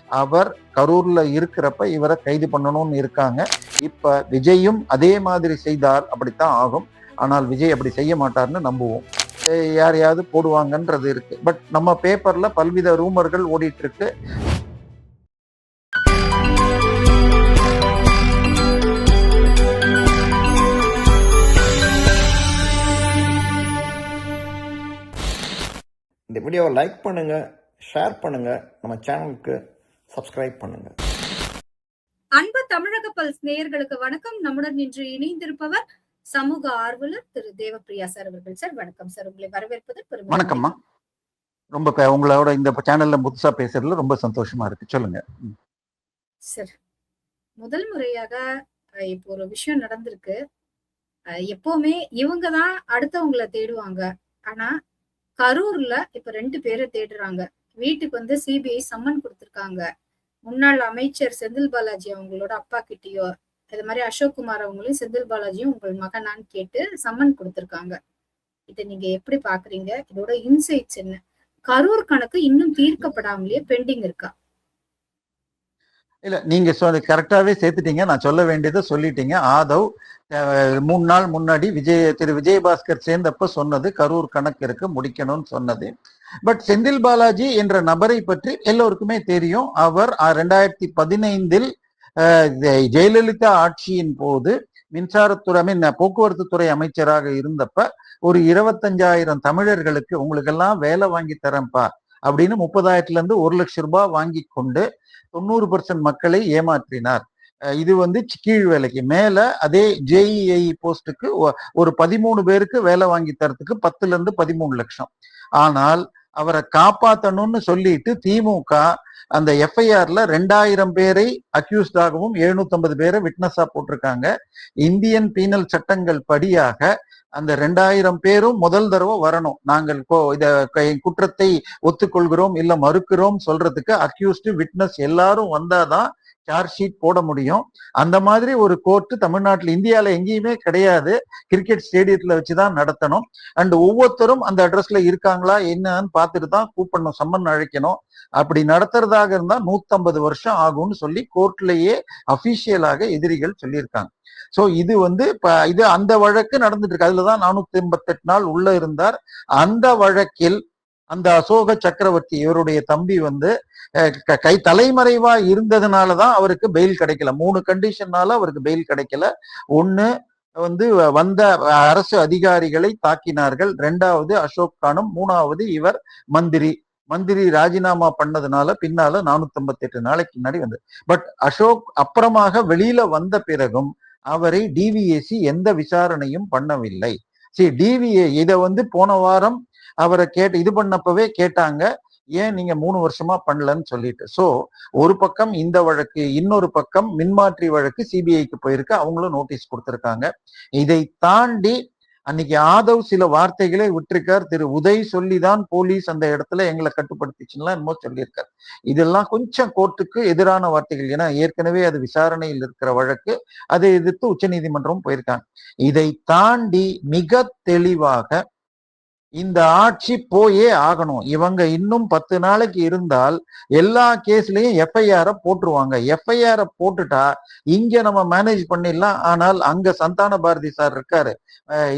அவர் கரூர்ல இருக்கிறப்ப இவரை கைது பண்ணணும்னு இருக்காங்க. இப்ப விஜயும் அதே மாதிரி செய்தால் அப்படித்தான் ஆகும். ஆனால் விஜய் அப்படி செய்ய மாட்டார்னு நம்புவோம். யாரையாவது போடுவாங்கன்றது இருக்கு. பட் நம்ம பேப்பர்ல பல்வித ரூமர்கள் ஓடிட்டு இருக்கு. இந்த வீடியோவை லைக் பண்ணுங்க, ஷேர் பண்ணுங்க, நம்ம சேனலுக்கு சப்ஸ்கிரைப் பண்ணுங்க. அன்பு தமிழக பல்ஸ் நேயர்களுக்கு வணக்கம். நம்முடன் இன்று இணைந்திருப்பவர் சமூக ஆர்வலர் திரு தேவப்பிரியா சார் அவர்கள். சார் வணக்கம் சார், உங்களை வரவேற்பது பெருமை. வணக்கம்மா. ரொம்ப உங்களோட இந்த சேனல்ல புதுசா பேசுறதுல ரொம்ப சந்தோஷமா இருக்கு. சொல்லுங்க சார். முதல் முறையாக இப்போ ஒரு விஷயம் நடந்திருக்கு. எப்பவுமே இவங்கதான் அடுத்தவங்களை தேடுவாங்க. ஆனா கரூர்ல இப்ப 2 பேரை தேடுறாங்க. வீட்டுக்கு வந்து சிபிஐ சம்மன் கொடுத்திருக்காங்க. முன்னாள் அமைச்சர் செந்தில் பாலாஜி அவங்களோட அப்பா கிட்டயோ, அது மாதிரி அசோக் குமார் அவங்களையும் செந்தில் பாலாஜியும் உங்கள் மகனான்னு கேட்டு சம்மன் கொடுத்திருக்காங்க. இதை நீங்க எப்படி பாக்குறீங்க? இதோட இன்சைட்ஸ் என்ன? கரூர் கணக்கு இன்னும் தீர்க்கப்படாமலேயே பெண்டிங் இருக்கா? இல்ல, நீங்க கரெக்டாவே சேர்த்துட்டீங்க. நான் சொல்ல வேண்டியதை சொல்லிட்டீங்க. ஆதவ் 3 நாள் முன்னாடி திரு விஜயபாஸ்கர் சேர்ந்தப்ப சொன்னது கரூர் கணக்கு இருக்கு, முடிக்கணும்னு சொன்னது. பட் செந்தில் பாலாஜி என்ற நபரை பற்றி எல்லோருக்குமே தெரியும். அவர் 2015 ஜெயலலிதா ஆட்சியின் போது மின்சாரத்துறை போக்குவரத்து துறை அமைச்சராக இருந்தப்ப ஒரு 25,000 தமிழர்களுக்கு உங்களுக்கெல்லாம் வேலை வாங்கி தரேன்ப்பா அப்படின்னு 30,000 இருந்து 1,00,000 ரூபாய் வாங்கி கொண்டு 90% மக்களை ஏமாற்றினார். இது வந்து கீழ் வேலைக்கு மேல அதே ஜேஇஐ போஸ்டுக்கு ஒரு 13 பேருக்கு வேலை வாங்கி தரத்துக்கு 10 இருந்து 13 லட்சம். ஆனால் அவரை காப்பாத்தணும்னு சொல்லிட்டு திமுக அந்த எஃப்ஐஆர்ல 2000 பேரை அக்யூஸ்டாகவும் 750 பேரை விட்னஸா போட்டிருக்காங்க. இந்தியன் பீனல் சட்டங்கள் படியாக அந்த 2000 பேரும் முதல் தடவை வரணும். நாங்கள் இத குற்றத்தை ஒத்துக்கொள்கிறோம் இல்ல மறுக்கிறோம் சொல்றதுக்கு அக்யூஸ்டு விட்னஸ் எல்லாரும் வந்தாதான் சார்ஜ் ஷீட் போட முடியும். அந்த மாதிரி ஒரு கோர்ட்டு தமிழ்நாட்டில் இந்தியால எங்கேயுமே கிடையாது. கிரிக்கெட் ஸ்டேடியத்துல வச்சுதான் நடத்தணும். அண்ட் ஒவ்வொருத்தரும் அந்த அட்ரஸ்ல இருக்காங்களா என்னன்னு பார்த்துட்டு தான் கூப்பிடணும், சம்மன் அழைக்கணும். அப்படி நடத்துறதாக இருந்தா 150 வருஷம் ஆகும்னு சொல்லி கோர்ட்லயே அபிஷியலாக எதிரிகள் சொல்லியிருக்காங்க. சோ இது வந்து இது அந்த வழக்கு நடந்துட்டு இருக்கு. அதுலதான் 488 நாள் உள்ள இருந்தார். அந்த வழக்கில் அந்த அசோக சக்கரவர்த்தி இவருடைய தம்பி வந்து தலைமறைவா இருந்ததுனாலதான் அவருக்கு பெயில் கிடைக்கல. 3 கண்டிஷன்னால அவருக்கு பெயில் கிடைக்கல. ஒண்ணு வந்து வந்த அரசு அதிகாரிகளை தாக்கினார்கள், 2வது அசோக் கானும், 3வது இவர் மந்திரி ராஜினாமா பண்ணதுனால பின்னால 458 நாளைக்கு முன்னாடி வந்து. பட் அசோக் அப்புறமாக வெளியில வந்த பிறகும் அவரை டிவிஏசி எந்த விசாரணையும் பண்ணவில்லை. சரி, டிவிஏ இதை வந்து போன வாரம் அவரை இது பண்ணப்பவே கேட்டாங்க, ஏன் நீங்க 3 வருஷமா பண்ணலன்னு சொல்லிட்டு. சோ ஒரு பக்கம் இந்த வழக்கு, இன்னொரு பக்கம் மின்மாற்றி வழக்கு சிபிஐக்கு போயிருக்கு, அவங்களும் நோட்டீஸ் கொடுத்திருக்காங்க. இதை தாண்டி அன்னைக்கு ஆதவ் சில வார்த்தைகளை விட்டிருக்கார். திரு உதய் சொல்லிதான் போலீஸ் அந்த இடத்துல எங்களை கட்டுப்படுத்திச்சுன்னா என்னமோ சொல்லியிருக்காரு. இதெல்லாம் கொஞ்சம் கோர்ட்டுக்கு எதிரான வார்த்தைகள். ஏன்னா ஏற்கனவே அது விசாரணையில் இருக்கிற வழக்கு, அதை எதிர்த்து உச்ச நீதிமன்றம் போயிருக்காங்க. இதை தாண்டி மிக தெளிவாக இந்த ஆட்சி போயே ஆகணும். இவங்க இன்னும் 10 நாளைக்கு இருந்தால் எல்லா கேஸ்லயும் எஃப்ஐஆர் போட்டுருவாங்க. எஃப்ஐஆர் போட்டுட்டா இங்க நம்ம மேனேஜ் பண்ணிடலாம். ஆனால் அங்க சந்தான பாரதி சார் இருக்காரு,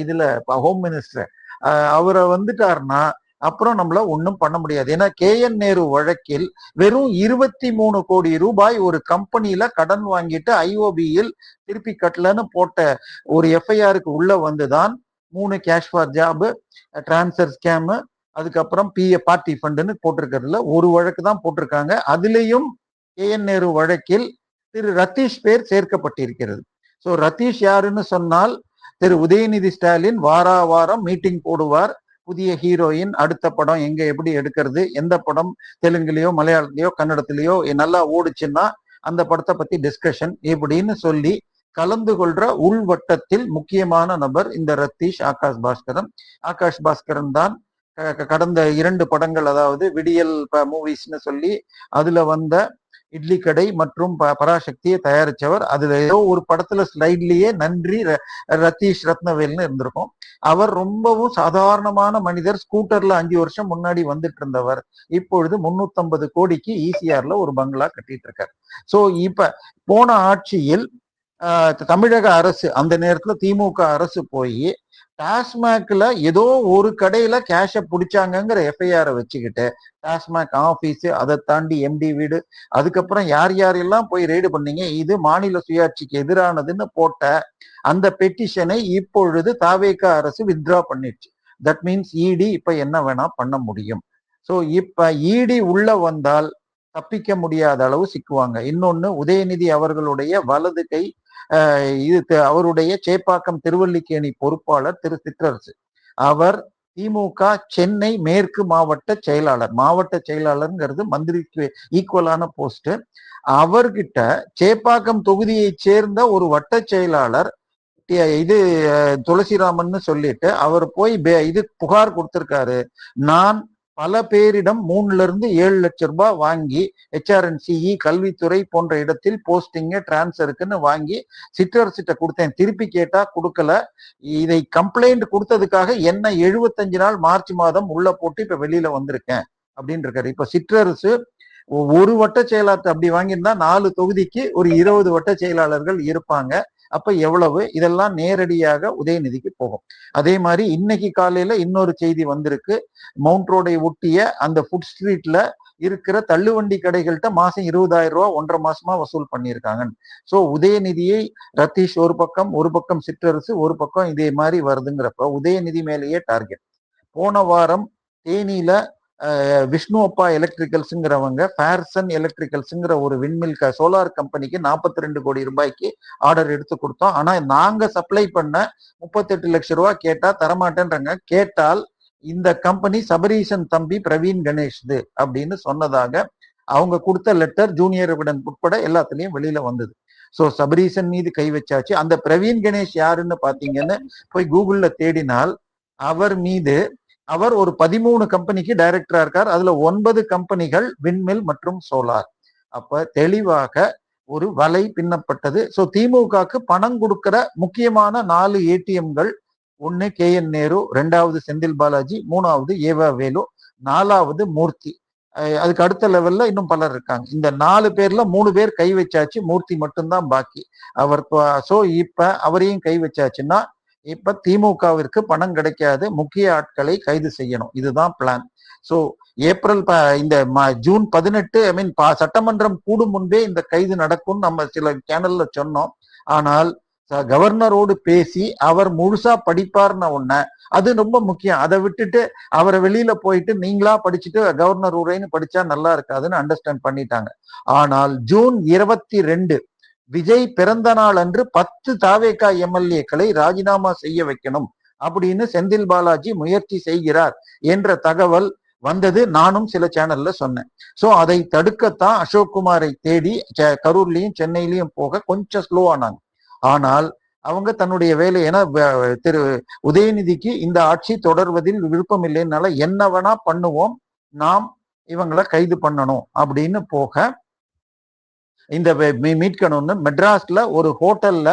இதுல ஹோம் மினிஸ்டர், அவரை வந்துட்டாருன்னா அப்புறம் நம்மள ஒன்றும் பண்ண முடியாது. ஏன்னா KN நேரு வழக்கில் வெறும் 23 கோடி ரூபாய் ஒரு கம்பெனியில கடன் வாங்கிட்டு IOBயில் திருப்பி கட்டலன்னு போட்ட ஒரு எஃப்ஐஆருக்கு உள்ள வந்துதான் 3 cash for job, transfer scam, அதுக்கப்புறம் பார்ட்டி ஃபண்டுன்னு போட்டிருக்கிறதுல ஒரு வழக்கு தான் போட்டிருக்காங்க. அதுலேயும் KN நேரு வழக்கில் திரு ரத்தீஷ் பேர் சேர்க்கப்பட்டிருக்கிறது. ஸோ ரத்தீஷ் யாருன்னு சொன்னால், திரு உதயநிதி ஸ்டாலின் வாரம் மீட்டிங் போடுவார். புதிய ஹீரோயின், அடுத்த படம் எங்க எப்படி எடுக்கிறது, எந்த படம் தெலுங்குலயோ மலையாளத்திலயோ கன்னடத்திலயோ நல்லா ஓடுச்சுன்னா அந்த படத்தை பத்தி டிஸ்கஷன் இப்படின்னு சொல்லி கலந்து கொள்ற உள்வட்டத்தில் முக்கியமான நபர் இந்த ரத்தீஷ் ஆகாஷ் பாஸ்கரன் தான் கடந்த 2 படங்கள், அதாவது விடியல் மூவிஸ்னு சொல்லி அதுல வந்த இட்லி கடை மற்றும் பராசக்தியை தயாரிச்சவர். அதுல ஏதோ ஒரு படத்துல ஸ்லைட்லயே நன்றி ரத்தீஷ் ரத்னவேல்னு இருந்திருக்கும். அவர் ரொம்பவும் சாதாரணமான மனிதர், ஸ்கூட்டர்ல 5 வருஷம் முன்னாடி வந்துட்டு இருந்தவர் இப்பொழுது 350 கோடிக்கு ஈசிஆர்ல ஒரு பங்களா கட்டிட்டு இருக்காரு. சோ இப்ப போன ஆட்சியில் தமிழக அரசு, அந்த நேரத்துல திமுக அரசு போய் டாஸ்மாக்ல ஏதோ ஒரு கடையில கேஷ புடிச்சாங்கிற எஃப்ஐஆரை வச்சுக்கிட்டு டாஸ்மாக் ஆபீஸ், அதை தாண்டி எம்டி வீடு, அதுக்கப்புறம் யார் யாரெல்லாம் போய் ரெய்டு பண்ணீங்க, இது மாநில சுயாட்சிக்கு எதிரானதுன்னு போட்ட அந்த பெட்டிஷனை இப்பொழுது தாவேக அரசு வித்ட்ரா பண்ணிடுச்சு. தட் மீன்ஸ் இடி இப்ப என்ன வேணா பண்ண முடியும். சோ இப்ப இடி உள்ள வந்தால் தப்பிக்க முடியாத அளவு சிக்குவாங்க. இன்னொன்னு, உதயநிதி அவர்களுடைய வலது கை அவருடைய சேப்பாக்கம் திருவல்லிக்கேணி பொறுப்பாளர் திரு சிற்றரசு, அவர் திமுக சென்னை மேற்கு மாவட்ட செயலாளர். மாவட்ட செயலாளர்ங்கிறது மந்திரிக்கு ஈக்குவலான போஸ்ட். அவர்கிட்ட சேப்பாக்கம் தொகுதியை சேர்ந்த ஒரு வட்ட செயலாளர் இது துளசிராமன் சொல்லிட்டு அவர் போய் இது புகார் கொடுத்திருக்காரு. நான் பல பேரிடம் 3 லட்சம் ரூபாய் வாங்கி HRNCE கல்வித்துறை போன்ற இடத்தில் போஸ்டிங் டிரான்ஸ்ஃபருக்குன்னு வாங்கி சிற்றரசிட்ட கொடுத்தேன், திருப்பி கேட்டா கொடுக்கல. இதை கம்ப்ளைண்ட் கொடுத்ததுக்காக என்ன 75 நாள் மார்ச் மாதம் உள்ள போட்டு இப்ப வெளியில வந்திருக்கேன் அப்படின்னு இருக்காரு. இப்ப சிற்றரசு ஒரு வட்ட செயலாளர் அப்படி வாங்கியிருந்தா 4 தொகுதிக்கு ஒரு 20 வட்ட செயலாளர்கள் இருப்பாங்க. அப்ப எவ்வளவு, இதெல்லாம் நேரடியாக உதயநிதிக்கு போகும். அதே மாதிரி இன்னைக்கு காலையில இன்னொரு செய்தி வந்திருக்கு. மவுண்ட் ரோடை ஒட்டிய அந்த ஃபுட் ஸ்ட்ரீட்ல இருக்கிற தள்ளுவண்டி கடைகள்கிட்ட மாசம் 20,000 ரூபாய் 1.5 மாசமா வசூல் பண்ணியிருக்காங்க. சோ உதயநிதியை ரத்தீஷ் ஒரு பக்கம் சிற்றரசு ஒரு பக்கம் இதே மாதிரி வருதுங்கிறப்ப உதயநிதி மேலேயே டார்கெட். போன வாரம் தேனியில விஷ்ணு அப்பா எலக்ட்ரிக்கல்ஸ்ங்கிறவங்க ஃபேர்சன் எலக்ட்ரிக்கல்ஸ்ங்கிற ஒரு விண்மில் சோலார் கம்பெனிக்கு 42 கோடி ரூபாய்க்கு ஆர்டர் எடுத்து கொடுத்தோம். ஆனா நாங்க சப்ளை பண்ண 38 லட்சம் ரூபாய் கேட்டா தரமாட்டேன்றாங்க. கேட்டால் இந்த கம்பெனி சபரீசன் தம்பி பிரவீன் கணேஷ் அப்படின்னு சொன்னதாக அவங்க கொடுத்த லெட்டர் ஜூனியர் எவிடன் உட்பட எல்லாத்துலயும் வெளியில வந்தது. சோ சபரீசன் மீது கை வச்சாச்சு. அந்த பிரவீன் கணேஷ் யாருன்னு பாத்தீங்கன்னு போய் கூகுள்ல தேடினால் அவர் ஒரு 13 கம்பெனிக்கு டைரக்டரா இருக்கார். அதுல 9 கம்பெனிகள் விண்மில் மற்றும் சோலார். அப்ப தெளிவாக ஒரு வலை பின்னப்பட்டது. சோ திமுகக்கு பணம் கொடுக்கிற முக்கியமான 4 ஏடிஎம்கள், 1 KN நேரு, 2வது செந்தில் பாலாஜி, 3வது ஏவா வேலு, 4வது மூர்த்தி. அதுக்கு அடுத்த லெவல்ல இன்னும் பலர் இருக்காங்க. இந்த 4 பேர்ல 3 பேர் கை வச்சாச்சு, மூர்த்தி மட்டும்தான் பாக்கி. சோ இப்ப அவரையும் கை வச்சாச்சுன்னா இப்ப திமுகவிற்கு பணம் கிடைக்காது, முக்கிய ஆட்களை கைது செய்யணும். இதுதான் பிளான். சோ ஏப்ரல் இந்த ஜூன் 18 சட்டமன்றம் கூடும் முன்பே இந்த கைது நடக்கும் நம்ம சில சேனல்ல சொன்னோம். ஆனால் கவர்னரோடு பேசி அவர் முழுசா படிப்பார்னு ஒண்ணு, அது ரொம்ப முக்கியம். அதை விட்டுட்டு அவரை வெளியில போயிட்டு நீங்களா படிச்சுட்டு கவர்னர் உரைன்னு படிச்சா நல்லா இருக்காதுன்னு அண்டர்ஸ்டாண்ட் பண்ணிட்டாங்க. ஆனால் ஜூன் 22 விஜய் பிறந்த நாள் அன்று 10 தாவேகா எம்எல்ஏக்களை ராஜினாமா செய்ய வைக்கணும் அப்படின்னு செந்தில் பாலாஜி முயற்சி செய்கிறார் என்ற தகவல் வந்தது. நானும் சில சேனல்ல சொன்னேன். சோ அதை தடுக்கத்தான் அசோக்குமாரை தேடி கரூர்லயும் சென்னையிலயும் போக கொஞ்சம் ஸ்லோ ஆனாங்க. ஆனால் அவங்க தன்னுடைய வேலை, ஏன்னா திரு உதயநிதிக்கு இந்த ஆட்சி தொடர்வதில் விருப்பம் இல்லைன்னால என்ன வேணா பண்ணுவோம், நாம் இவங்களை கைது பண்ணணும் அப்படின்னு போக இந்த மீட்கணும்னு மெட்ராஸ்ல ஒரு ஹோட்டல்ல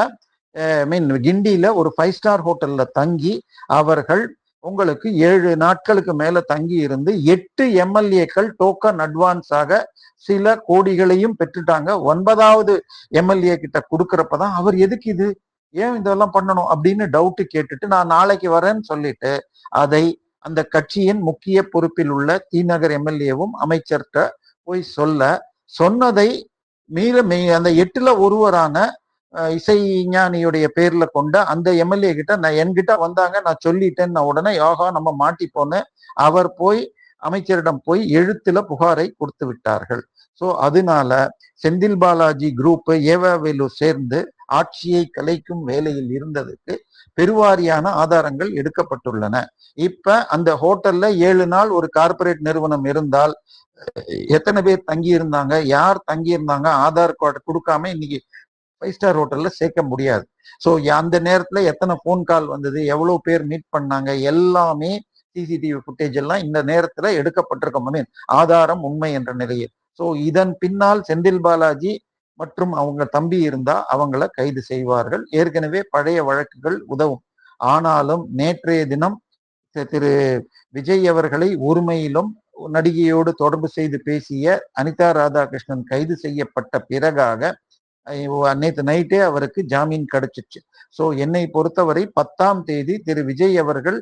கிண்டியில ஒரு 5 ஸ்டார் ஹோட்டல்ல தங்கி அவர்கள் உங்களுக்கு 7 நாட்களுக்கு மேல தங்கி இருந்து 8 எம்எல்ஏக்கள் டோக்கன் அட்வான்ஸாக சில கோடிகளையும் பெற்றுட்டாங்க. 9வது எம்எல்ஏ கிட்ட கொடுக்கறப்பதான் அவர் எதுக்கு இது, ஏன் இதெல்லாம் பண்ணணும் அப்படின்னு டவுட் கேட்டுட்டு நான் நாளைக்கு வரேன்னு சொல்லிட்டு அதை அந்த கட்சியின் முக்கிய பொறுப்பில் உள்ள தீநகர் எம்எல்ஏவும் அமைச்சர்கிட்ட போய் சொன்னதை அந்த 8ல ஒருவரான இசைஞானியுடைய பேர்ல கொண்ட அந்த எம்எல்ஏ கிட்ட என்கிட்ட வந்தாங்க, நான் சொல்லிட்டேன்னு உடனே யோகா நம்ம மாட்டிப்போன்னு அவர் போய் அமைச்சரிடம் போய் எழுத்துல புகாரை கொடுத்து விட்டார்கள். சோ அதனால செந்தில் பாலாஜி குரூப் ஏவாவேலு சேர்ந்து ஆட்சியை கலைக்கும் வேலையில் இருந்ததுக்கு பெருவாரியான ஆதாரங்கள் எடுக்கப்பட்டுள்ளன. இப்ப அந்த ஹோட்டல்ல 7 நாள் ஒரு கார்பரேட் நிறுவனம் இருந்தால் எத்தனை பேர் தங்கி இருந்தாங்க, யார் தங்கி இருந்தாங்க, ஆதார் கார்டு கொடுக்காம இன்னைக்கு 5 ஸ்டார் ஹோட்டல்ல சேர்க்க முடியாது. சோ அந்த நேரத்துல எத்தனை போன் கால் வந்தது, எவ்வளவு பேர் மீட் பண்ணாங்க, எல்லாமே சிசிடிவி ஃபுட்டேஜ் எல்லாம் இந்த நேரத்துல எடுக்கப்பட்டிருக்க ஆதாரம் உண்மை என்ற நிலையில். சோ இதன் பின்னால் செந்தில் பாலாஜி மற்றும் அவங்க தம்பி இருந்தா அவங்கள கைது செய்வார்கள். ஏற்கனவே பழைய வழக்குகள் உதவும். ஆனாலும் நேற்றைய தினம் திரு விஜய் அவர்களை ஒருமையிலும் நடிகையோடு தொடர்பு செய்து பேசிய அனிதா ராதாகிருஷ்ணன் கைது செய்யப்பட்ட பிறகாக நேற்று நைட்டே அவருக்கு ஜாமீன் கிடைச்சிச்சு. ஸோ என்னை பொறுத்தவரை 10ஆம் தேதி திரு விஜய் அவர்கள்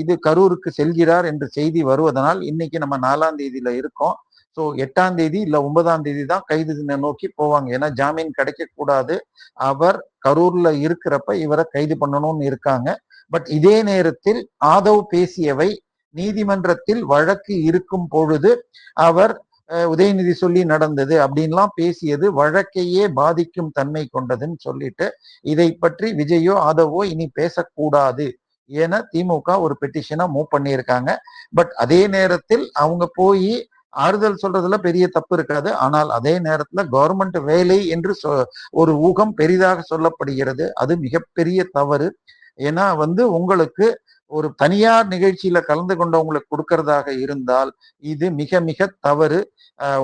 இது கரூருக்கு செல்கிறார் என்று செய்தி வருவதனால் இன்னைக்கு நம்ம 4ஆம் தேதியில இருக்கோம். ஸோ 8ஆம் தேதி இல்ல 9ஆம் தேதி தான் கைது நோக்கி போவாங்க. ஏன்னா ஜாமீன் கிடைக்க கூடாது, அவர் கரூர்ல இருக்கிறப்ப இவரை கைது பண்ணணும்னு இருக்காங்க. பட் இதே நேரத்தில் ஆதவ் பேசியவை நீதிமன்றத்தில் வழக்கு இருக்கும் பொழுது அவர் உதயநிதி சொல்லி நடந்தது அப்படின்லாம் பேசியது வழக்கையே பாதிக்கும் தன்மை கொண்டதுன்னு சொல்லிட்டு இதை பற்றி விஜயோ ஆதவோ இனி பேசக்கூடாது என திமுக ஒரு பெட்டிஷனை மூவ் பண்ணியிருக்காங்க. பட் அதே நேரத்தில் அவங்க போய் ஆறுதல் சொல்றதுல பெரிய தப்பு இருக்காது. ஆனால் அதே நேரத்துல கவர்மெண்ட் வேலை என்று ஒரு ஊகம் பெரிதாக சொல்லப்படுகிறது. அது மிகப்பெரிய தவறு. ஏன்னா உங்களுக்கு ஒரு தனியார் நிகழ்ச்சியில கலந்து கொண்டவங்களுக்கு கொடுக்கறதாக இருந்தால் இது மிக மிக தவறு.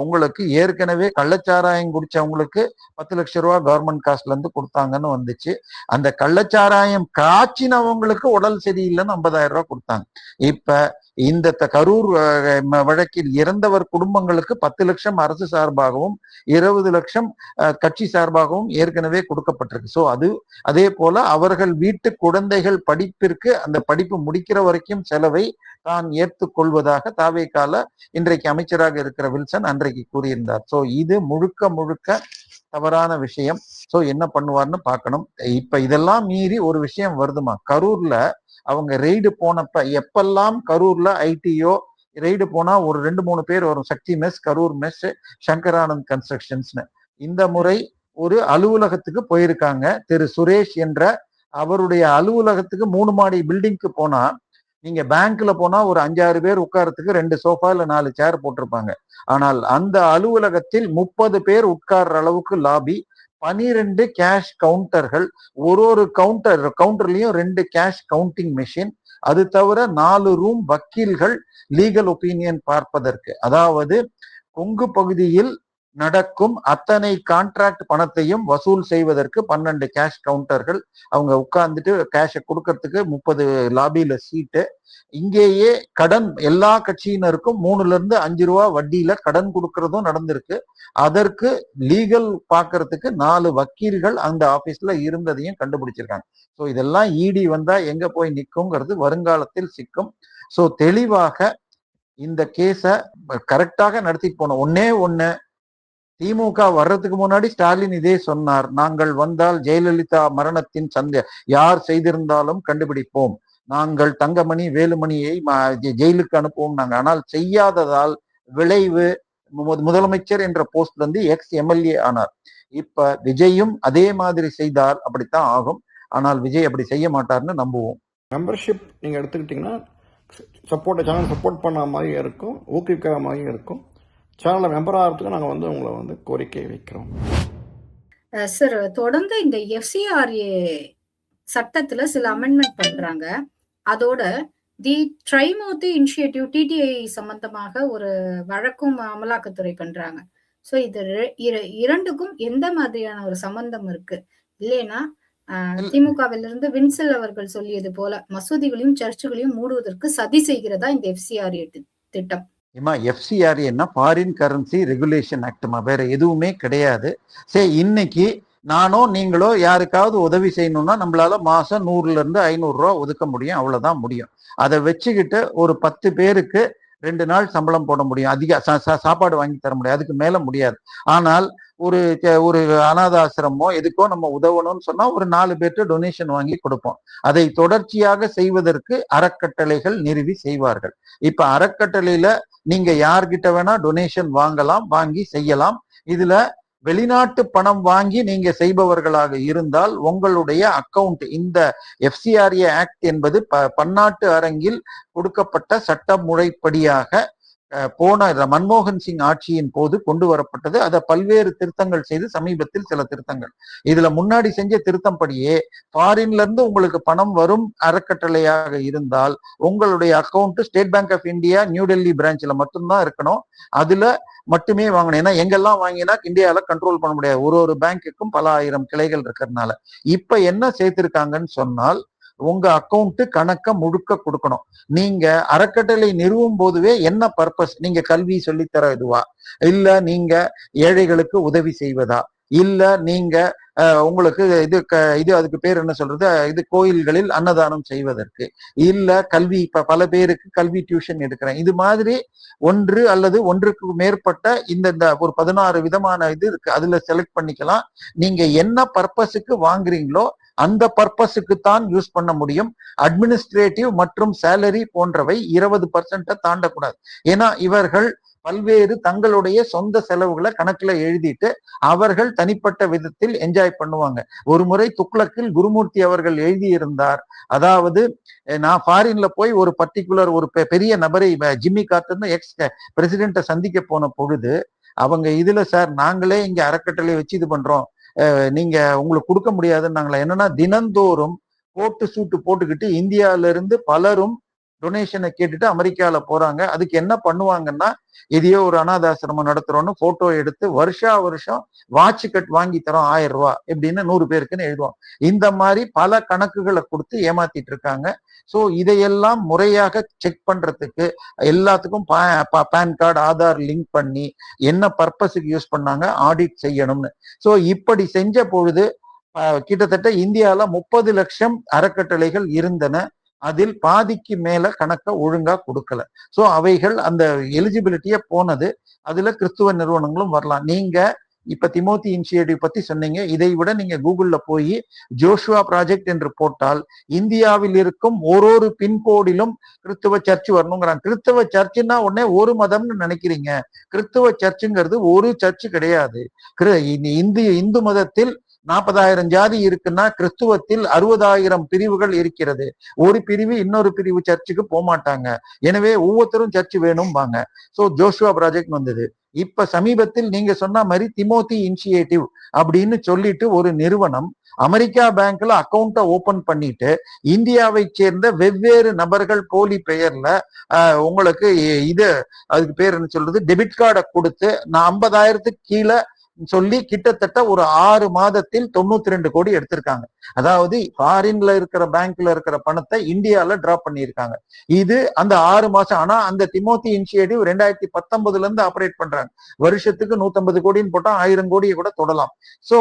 உங்களுக்கு ஏற்கனவே கள்ளச்சாராயம் குடிச்சவங்களுக்கு 10 லட்சம் ரூபாய் கவர்மெண்ட் காசுல இருந்து கொடுத்தாங்கன்னு வந்துச்சு. அந்த கள்ளச்சாராயம் காய்ச்சினவங்களுக்கு உடல் சரியில்லைன்னு 50,000 ரூபாய் கொடுத்தாங்க. இப்ப இந்த கரூர் வழக்கில் இறந்தவர் குடும்பங்களுக்கு 10 லட்சம் அரசு சார்பாகவும் 20 லட்சம் கட்சி சார்பாகவும் ஏற்கனவே கொடுக்கப்பட்டிருக்கு. ஸோ அதே போல அவர்கள் வீட்டு குழந்தைகள் படிப்பிற்கு அந்த படிப்பு முடிக்கிற வரைக்கும் செலவை தான் ஏற்றுக்கொள்வதாக தாவேகால இன்றைக்கு அமைச்சராக இருக்கிற வில்சன் அன்றைக்கு கூறியிருந்தார். ஸோ இது முழுக்க முழுக்க தவறான விஷயம். ஸோ என்ன பண்ணுவார்னு பார்க்கணும். இப்ப இதெல்லாம் மீறி ஒரு விஷயம் வருதுமா, கரூர்ல அவங்க ரெய்டு போனப்ப எப்பெல்லாம் கரூர்ல ஐடியோ ரெய்டு போனா ஒரு 2-3 பேர் வரும். சக்தி மெஸ், கரூர் மெஸ், சங்கரானந்த் கன்ஸ்ட்ரக்ஷன்ஸ்னு. இந்த முறை ஒரு அலுவலகத்துக்கு போயிருக்காங்க. திரு சுரேஷ் என்ற அவருடைய அலுவலகத்துக்கு 3 மாடி பில்டிங்க்கு போனா நீங்க பேங்க்ல போனா ஒரு 5-6 பேர் உட்கார்றதுக்கு 2 சோஃபா இல்ல 4 சேர் போட்டிருப்பாங்க. ஆனால் அந்த அலுவலகத்தில் 30 பேர் உட்கார்ற அளவுக்கு லாபி, 12 கேஷ் கவுண்டர்கள், ஒரு கவுண்டர்லயும் 2 கேஷ் கவுண்டிங் மெஷின், அது தவிர 4 ரூம் வக்கீல்கள் லீகல் ஒப்பீனியன் பார்ப்பதற்கு. அதாவது கொங்கு பகுதியில் நடக்கும் அத்தனை கான்ட்ராக்ட் பணத்தையும் வசூல் செய்வதற்கு 12 கேஷ் கவுண்டர்கள் அவங்க உட்கார்ந்துட்டு கேஷை கொடுக்கறதுக்கு 30 லாபியில சீட்டு. இங்கேயே கடன் எல்லா கட்சியினருக்கும் 3-5 ரூபா வட்டியில கடன் கொடுக்கறதும் நடந்திருக்கு. அதற்கு லீகல் பாக்குறதுக்கு 4 வக்கீல்கள் அந்த ஆபீஸ்ல இருந்ததையும் கண்டுபிடிச்சிருக்காங்க. ஸோ இதெல்லாம் இடி வந்தா எங்க போய் நிற்குங்கிறது வருங்காலத்தில் சிக்கும். ஸோ தெளிவாக இந்த கேஸை கரெக்டாக நடத்திட்டு போனோம். ஒண்ணு திமுக வர்றதுக்கு முன்னாடி ஸ்டாலின் இதே சொன்னார், நாங்கள் வந்தால் ஜெயலலிதா மரணத்தின் யார் செய்திருந்தாலும் கண்டுபிடிப்போம், நாங்கள் தங்கமணி வேலுமணியை ஜெயிலுக்கு அனுப்புவோம் நாங்க. ஆனால் செய்யாததால் விளைவு முதலமைச்சர் என்ற போஸ்ட்ல இருந்து எக்ஸ் எம்எல்ஏ ஆனார். இப்ப விஜயும் அதே மாதிரி செய்தால் அப்படித்தான் ஆகும். ஆனால் விஜய் அப்படி செய்ய மாட்டார்னு நம்புவோம். மெம்பர்ஷிப் நீங்க எடுத்துக்கிட்டீங்கன்னா சேனல் சப்போர்ட் பண்ண மாதிரி இருக்கும், ஊக்குவிக்கிற மாதிரி இருக்கும். சேனலில் மெம்பர் ஆகிறதுக்கு நாங்கள் உங்களை கோரிக்கை வைக்கிறோம். சார், தொடர்ந்து இந்த எஃப்சிஆர்ஏ சட்டத்துல சில அமெண்ட்மெண்ட் பண்றாங்க. அதோட தி ட்ரைமூர்த்தி இனிஷியேட்டிவ் டிடிஐ சம்பந்தமாக ஒரு வழக்கும் அமலாக்கத்துறை பண்றாங்க. ஸோ இது இரண்டுக்கும் எந்த மாதிரியான ஒரு சம்பந்தம் இருக்கு? இல்லைன்னா திமுகவிலிருந்து வின்சல் அவர்கள் சொல்லியது போல மசூதிகளையும் சர்ச்சுகளையும் மூடுவதற்கு சதி செய்கிறதா இந்த எஃப்சிஆர்ஏ திட்டம்? எஃப்சிஆர்ஏன்னா ஃபாரின் கரன்சி ரெகுலேஷன் ஆக்ட்மா, வேற எதுவுமே கிடையாது. சரி, இன்னைக்கு நானோ நீங்களோ யாருக்காவது உதவி செய்யணும்னா நம்மளால மாசம் 100-500 ரூபா ஒதுக்க முடியும், அவ்வளவுதான் முடியும். அதை வச்சுக்கிட்டு ஒரு 10 பேருக்கு 2 நாள் சம்பளம் போட முடியும், அதிக சாப்பாடு வாங்கி தர முடியும், அதுக்கு மேல முடியாது. ஆனால் ஒரு அனாதாசிரமோ எதுக்கோ நம்ம உதவணும்னு சொன்னா ஒரு 4 பேர்ட்டு டொனேஷன் வாங்கி கொடுப்போம். அதை தொடர்ச்சியாக செய்வதற்கு அறக்கட்டளைகள் நிறுவி செய்வார்கள். இப்ப அறக்கட்டளையில நீங்க யார்கிட்ட வேணா டொனேஷன் வாங்கலாம், வாங்கி செய்யலாம். இதுல வெளிநாட்டு பணம் வாங்கி நீங்க செய்பவர்களாக இருந்தால் உங்களுடைய அக்கவுண்ட், இந்த எஃப்சிஆர்ஏ ஆக்ட் என்பது பன்னாட்டு அரங்கில் கொடுக்கப்பட்ட சட்ட முறைப்படியாக போன மன்மோகன் சிங் ஆட்சியின் போது கொண்டு வரப்பட்டது. அதை பல்வேறு திருத்தங்கள் செய்து சமீபத்தில் சில திருத்தங்கள், இதுல முன்னாடி செஞ்ச திருத்தம் படியே ஃபாரின்ல இருந்து உங்களுக்கு பணம் வரும் அறக்கட்டளையாக இருந்தால் உங்களுடைய account State Bank of India New Delhi பிரான்ச்ல மட்டும்தான் இருக்கணும், அதுல மட்டுமே வாங்கணும். ஏன்னா எங்கெல்லாம் வாங்கினா இந்தியாவில கண்ட்ரோல் பண்ண முடியாது, ஒரு பேங்க்குக்கும் பல ஆயிரம் கிளைகள் இருக்கிறதுனால. இப்ப என்ன சேர்த்திருக்காங்கன்னு சொன்னால், உங்க அக்கௌண்ட் கணக்க முழுக்க கொடுக்கணும். நீங்க அறக்கட்டளை நிறுவும் போதுவே என்ன பர்பஸ், நீங்க கல்வி சொல்லித்தர இதுவா, இல்ல நீங்க ஏழைகளுக்கு உதவி செய்வதா, இல்ல நீங்க உங்களுக்கு இது அதுக்கு பேர் என்ன சொல்றது, இது கோயில்களில் அன்னதானம் செய்வதற்கு, இல்ல கல்வி பல பேருக்கு கல்வி டியூஷன் எடுக்கிறேன், இது மாதிரி ஒன்று அல்லது ஒன்றுக்கு மேற்பட்ட இந்த ஒரு 16 விதமான இது இருக்கு. அதுல செலக்ட் பண்ணிக்கலாம். நீங்க என்ன பர்பஸுக்கு வாங்குறீங்களோ அந்த பர்பஸுக்கு தான் யூஸ் பண்ண முடியும். அட்மினிஸ்ட்ரேட்டிவ் மற்றும் சேலரி போன்றவை 20% தாண்டக்கூடாது. ஏன்னா இவர்கள் பல்வேறு தங்களுடைய சொந்த செலவுகளை கணக்குல எழுதிட்டு அவர்கள் தனிப்பட்ட விதத்தில் என்ஜாய் பண்ணுவாங்க. ஒரு முறை துக்ளக்கில் குருமூர்த்தி அவர்கள் எழுதியிருந்தார், அதாவது நான் ஃபாரின்ல போய் ஒரு பர்டிகுலர் ஒரு பெரிய நபரை, ஜிம்மி கார்ட்டர்னு எக்ஸ் பிரசிடென்ட்டை சந்திக்க போன பொழுது அவங்க இதுல சார் நாங்களே இங்க அறக்கட்டளை வச்சு இது பண்றோம், நீங்க உங்களுக்கு கொடுக்க முடியாதுன்னாங்களா. என்னன்னா தினந்தோறும் கோட்டு சூட்டு போட்டுக்கிட்டு இந்தியால இருந்து பலரும் டொனேஷனை கேட்டுட்டு அமெரிக்கால போறாங்க. அதுக்கு என்ன பண்ணுவாங்கன்னா, எதையோ ஒரு அனாதாசிரமம் நடத்துறோம்னு போட்டோ எடுத்து வருஷம் வாட்ச் கட் வாங்கி தரோம் 1000 ரூபாய் எப்படின்னு 100 பேருக்குன்னு எழுதுவோம். இந்த மாதிரி பல கணக்குகளை கொடுத்து ஏமாத்திட்டு இருக்காங்க. சோ இதையெல்லாம் முறையாக செக் பண்றதுக்கு எல்லாத்துக்கும் பேன் கார்டு ஆதார் லிங்க் பண்ணி என்ன பர்பஸுக்கு யூஸ் பண்ணாங்க ஆடிட் செய்யணும்னு. சோ இப்படி செஞ்ச பொழுது கிட்டத்தட்ட இந்தியால 30 லட்சம் அறக்கட்டளைகள் இருந்தன. அதில் பாதிக்கு மேல கணக்க ஒழுங்கா கொடுக்கல. சோ அவைகள் அந்த எலிஜிபிலிட்டிய போனது. அதுல கிறிஸ்துவ நிறுவனங்களும் வரலாம். நீங்க இப்ப திமோத்தி இனிஷியேட்டிவ் பத்தி சொன்னீங்க. இதை விட நீங்க கூகுள்ல போய் ஜோஷுவா ப்ராஜெக்ட் என்று போட்டால் இந்தியாவில் இருக்கும் ஒரு பின்கோடிலும் கிறிஸ்துவ சர்ச் வரணுங்கிறாங்க. கிறிஸ்தவ சர்ச்சுன்னா உடனே ஒரு மதம்னு நினைக்கிறீங்க. கிறிஸ்துவ சர்ச்சுங்கிறது ஒரு சர்ச்சு கிடையாது. இந்து மதத்தில் 40,000 ஜாதி இருக்குன்னா கிறிஸ்துவத்தில் 60,000 பிரிவுகள் இருக்கிறது. ஒரு பிரிவு இன்னொரு பிரிவு சர்ச்சுக்கு போக மாட்டாங்க. எனவே ஒவ்வொருத்தரும் சர்ச் வேணும்பாங்க. சோ ஜோஷுவா ப்ராஜெக்ட் வந்தது. இப்ப சமீபத்தில் நீங்க சொன்ன மாதிரி திமோத்தி இனிஷியேட்டிவ் அப்படின்னு சொல்லிட்டு ஒரு நிறுவனம் அமெரிக்கா பேங்க்ல அக்கௌண்ட்டை ஓபன் பண்ணிட்டு இந்தியாவை சேர்ந்த வெவ்வேறு நபர்கள் போலி பெயர்ல உங்களுக்கு இது அதுக்கு பேர் என்ன சொல்றது டெபிட் கார்டை கொடுத்து 50,000க்கு கீழே சொல்லி கிட்டத்தட்ட ஒரு 6 மாதத்தில் 92 கோடி எடுத்திருக்காங்க. அதாவது ஃபாரின்ல இருக்கிற பேங்க்ல இருக்கிற பணத்தை இந்தியால டிராப் பண்ணியிருக்காங்க. இது அந்த 6 மாசம். ஆனா அந்த திமோத்தி இனிஷியேட்டிவ் 2019ல இருந்து ஆபரேட் பண்றாங்க. வருஷத்துக்கு 150 கோடின்னு போட்டா 1000 கோடியை கூட தொடலாம். சோ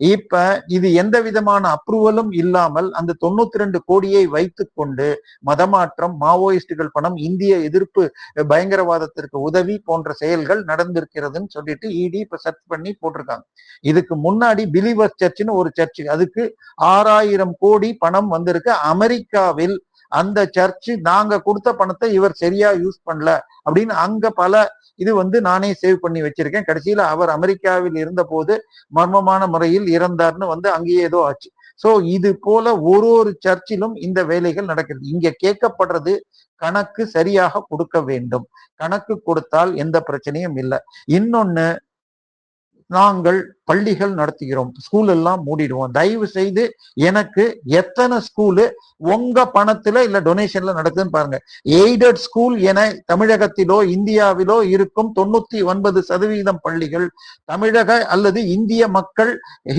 இப்ப இது எந்த விதமான அப்ரூவலும் இல்லாமல் அந்த 92 கோடியை வைத்துக் கொண்டு மதமாற்றம், மாவோயிஸ்டுகள் பணம், இந்திய எதிர்ப்பு, பயங்கரவாதத்திற்கு உதவி போன்ற செயல்கள் நடந்திருக்கிறதுன்னு சொல்லிட்டு இடி இப்ப சர்ச் பண்ணி போட்டிருக்காங்க. இதுக்கு முன்னாடி பிலீவர்ஸ் சர்ச்னு ஒரு சர்ச், அதுக்கு 6000 கோடி பணம் வந்திருக்கு. அமெரிக்காவில் அந்த சர்ச் நாங்க கொடுத்த பணத்தை இவர் சரியா யூஸ் பண்ணல அப்படின்னு அங்க பல இது நானே சேவ் பண்ணி வச்சிருக்கேன். கடைசியில அவர் அமெரிக்காவில் இருந்த போது மர்மமான முறையில் இறந்தார்னு அங்கேயே ஏதோ ஆச்சு. சோ இது போல ஒரு சர்ச்சிலும் இந்த வேலைகள் நடக்கிறது. இங்க கேட்கப்படுறது கணக்கு சரியாக கொடுக்க வேண்டும். கணக்கு கொடுத்தால் எந்த பிரச்சனையும் இல்லை. இன்னொன்னு, நாங்கள் பள்ளிகள் நடத்துகிறோம், ஸ்கூல் எல்லாம் மூடிடுவோம். தயவு செய்து எனக்கு எத்தனை ஸ்கூலு உங்க பணத்துல இல்ல டொனேஷன்ல நடக்குதுன்னு பாருங்க. எய்டட் ஸ்கூல் என தமிழகத்திலோ இந்தியாவிலோ இருக்கும் 99% பள்ளிகள் தமிழக அல்லது இந்திய மக்கள்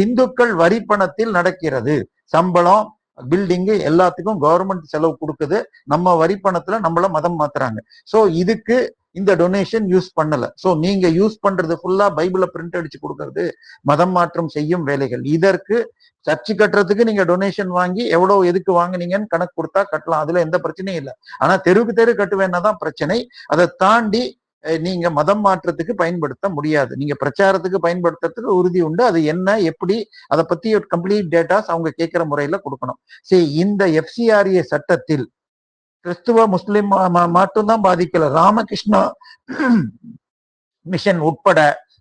இந்துக்கள் வரி பணத்தில் நடக்கிறது. சம்பளம், பில்டிங்கு எல்லாத்துக்கும் கவர்மெண்ட் செலவு கொடுக்குது. நம்ம வரி பணத்துல நம்மள மதம் மாத்துறாங்க. சோ இதுக்கு இந்த டொனேஷன் யூஸ் பண்ணல. சோ நீங்க யூஸ் பண்றது ஃபுல்லா பைபிள பிரிண்ட் அடிச்சு கொடுக்கறது மதம் மாற்றம் செய்யும் வேலைகள். இதற்கு சர்ச்சு கட்டுறதுக்கு நீங்க டொனேஷன் வாங்கி எவ்வளவு எதுக்கு வாங்கினீங்கன்னு கணக்கு கொடுத்தா கட்டலாம். அதுல எந்த பிரச்சனையும் இல்லை. ஆனா தெருவுக்கு தெரு கட்டுவேன்னா தான் பிரச்சனை. அதை தாண்டி நீங்க மதம் மாற்றத்துக்கு பயன்படுத்த முடியாது. நீங்க பிரச்சாரத்துக்கு பயன்படுத்துறதுக்கு உறுதி உண்டு. அது என்ன எப்படி அதை பத்தி கம்ப்ளீட் டேட்டாஸ் அவங்க கேட்கிற முறையில கொடுக்கணும். சரி, இந்த FCRA சட்டத்தில் கிறிஸ்துவ முஸ்லிம் மட்டும்தான் பாதிக்கல. ராமகிருஷ்ணா மிஷன் உட்பட